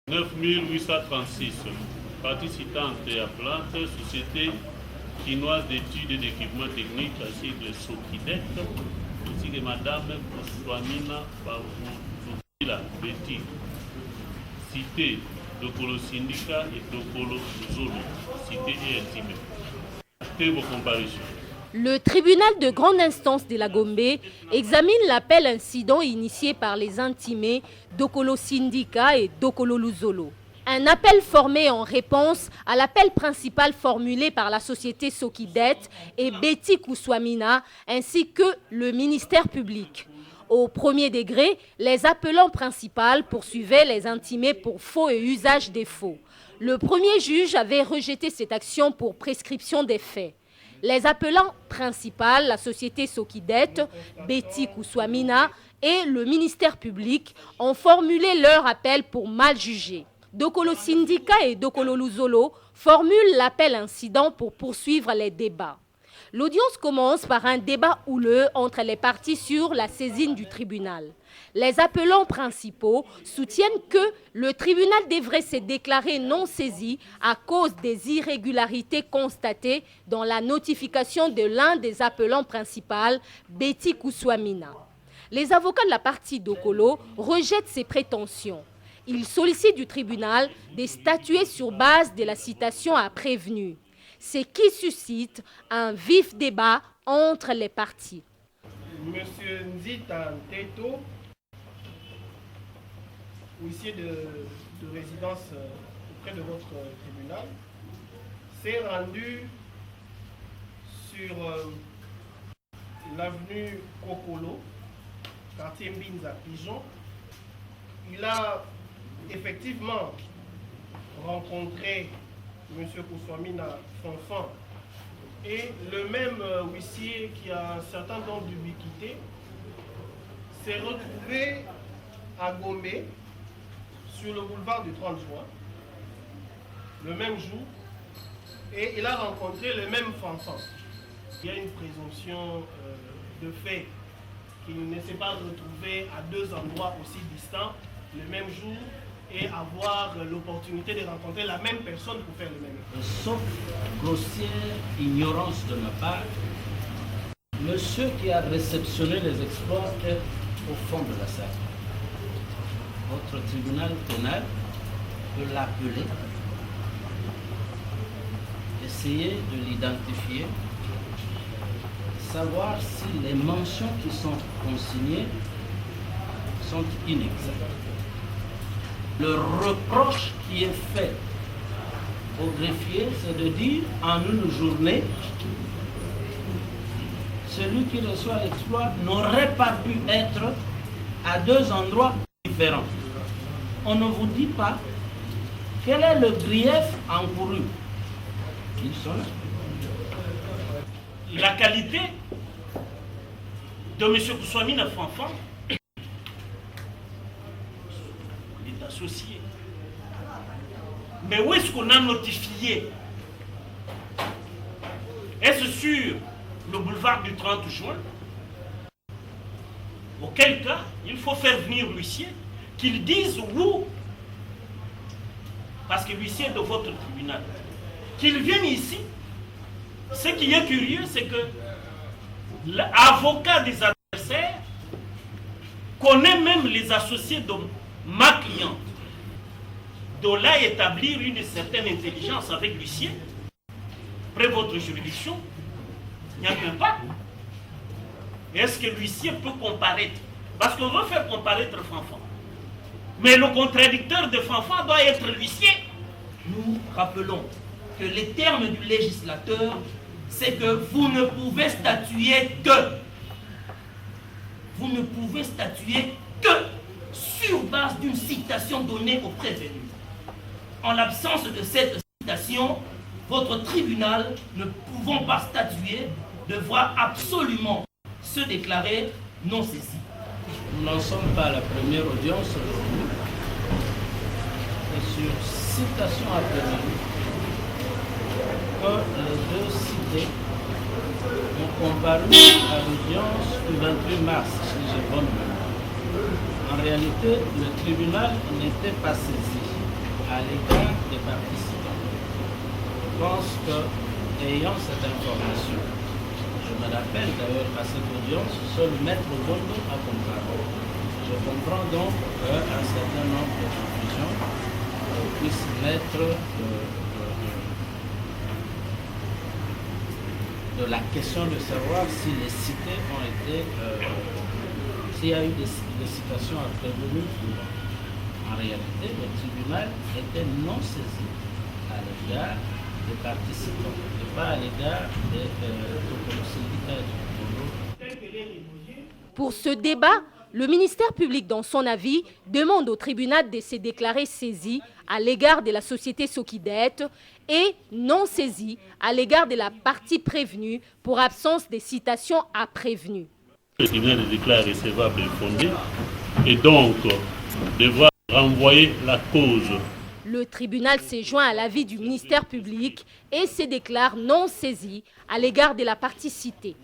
9836, participante à plante, société chinoise d'études et d'équipements techniques, à sigle SOKIDET, ainsi que Madame Kouswamina Babouzouila Betty, cité Dokolo Syndicat et Dokolo Zolo, cité et intimée. Actez vos comparutions. Le tribunal de grande instance de la Gombe examine l'appel incident initié par les intimés Dokolo Syndicat et Dokolo Luzolo. Un appel formé en réponse à l'appel principal formulé par la société SOKIDET et Betty Kouswamina ainsi que le ministère public. Au premier degré, les appelants principaux poursuivaient les intimés pour faux et usage des faux. Le premier juge avait rejeté cette action pour prescription des faits. Les appelants principaux, la société SOKIDET, Betty Kouswamina et le ministère public ont formulé leur appel pour mal juger. Dokolo Syndicat et Dokolo Luzolo formulent l'appel incident pour poursuivre les débats. L'audience commence par un débat houleux entre les parties sur la saisine du tribunal. Les appelants principaux soutiennent que le tribunal devrait se déclarer non saisi à cause des irrégularités constatées dans la notification de l'un des appelants principaux, Betty Kouswamina. Les avocats de la partie Dokolo rejettent ces prétentions. Ils sollicitent du tribunal de statuer sur base de la citation à prévenu, ce qui suscite un vif débat entre les parties. Monsieur Nzita Nteto, huissier de résidence auprès de votre tribunal, s'est rendu sur l'avenue Kokolo, quartier Mbinza Pigeon. Il a effectivement rencontré M. Kouswamina Fanfan et le même huissier qui a un certain nombre d'ubiquité s'est retrouvé à Gombe sur le boulevard du 30 juin le même jour et il a rencontré le même Fanfan. Il y a une présomption de fait qu'il ne s'est pas retrouvé à deux endroits aussi distants le même jour et avoir l'opportunité de rencontrer la même personne pour faire le même effort. Sauf grossière ignorance de ma part, monsieur qui a réceptionné les exploits est au fond de la salle. Votre tribunal pénal peut l'appeler, essayer de l'identifier, savoir si les mentions qui sont consignées sont inexactes. Le reproche qui est fait au greffier, c'est de dire en une journée, celui qui reçoit l'exploit n'aurait pas pu être à deux endroits différents. On ne vous dit pas quel est le grief encouru. Ils sont là. La qualité de M. Kouswamina Fanfan est associée. Mais où est-ce qu'on a notifié? Est-ce sur le boulevard du 30 juin? Auquel cas, il faut faire venir l'huissier, qu'il dise où, parce que l'huissier est de votre tribunal, qu'il vienne ici. Ce qui est curieux, c'est que l'avocat des adversaires connaît même les associés de ma cliente. De là établir une certaine intelligence avec l'huissier, après votre juridiction, il n'y a même pas. Est-ce que l'huissier peut comparaître? Parce qu'on veut faire comparaître Fanfan. Mais le contradicteur de Fanfan doit être l'huissier. Nous rappelons que les termes du législateur, c'est que vous ne pouvez statuer que. Vous ne pouvez statuer que sur base d'une citation donnée au prévenu. En l'absence de cette citation, votre tribunal, ne pouvant pas statuer, devra absolument se déclarer non saisi. Nous n'en sommes pas à la première audience aujourd'hui. Et sur citation à prévenu, que les deux cités ont comparu à l'audience du 28 mars, si j'ai bonne mémoire. En réalité, le tribunal n'était pas saisi. à l'égard des participants. Je pense que, ayant cette information, je me rappelle d'ailleurs à cette audience, seul Maître Bondo a compris. Je comprends donc qu'un certain nombre de confusions puissent naître de la question de savoir si les cités ont été, s'il y a eu des citations à prévenir ou non. En réalité, le tribunal était non saisi à l'égard des participants, et pas à l'égard des syndicats du. Pour ce débat, le ministère public, dans son avis, demande au tribunal de se déclarer saisi à l'égard de la société Sokidette et non saisi à l'égard de la partie prévenue pour absence de citation à prévenu. Le tribunal déclare recevable et fondé et donc devra renvoyer la cause. Le tribunal s'est joint à l'avis du ministère public et se déclare non saisi à l'égard de la partie citée.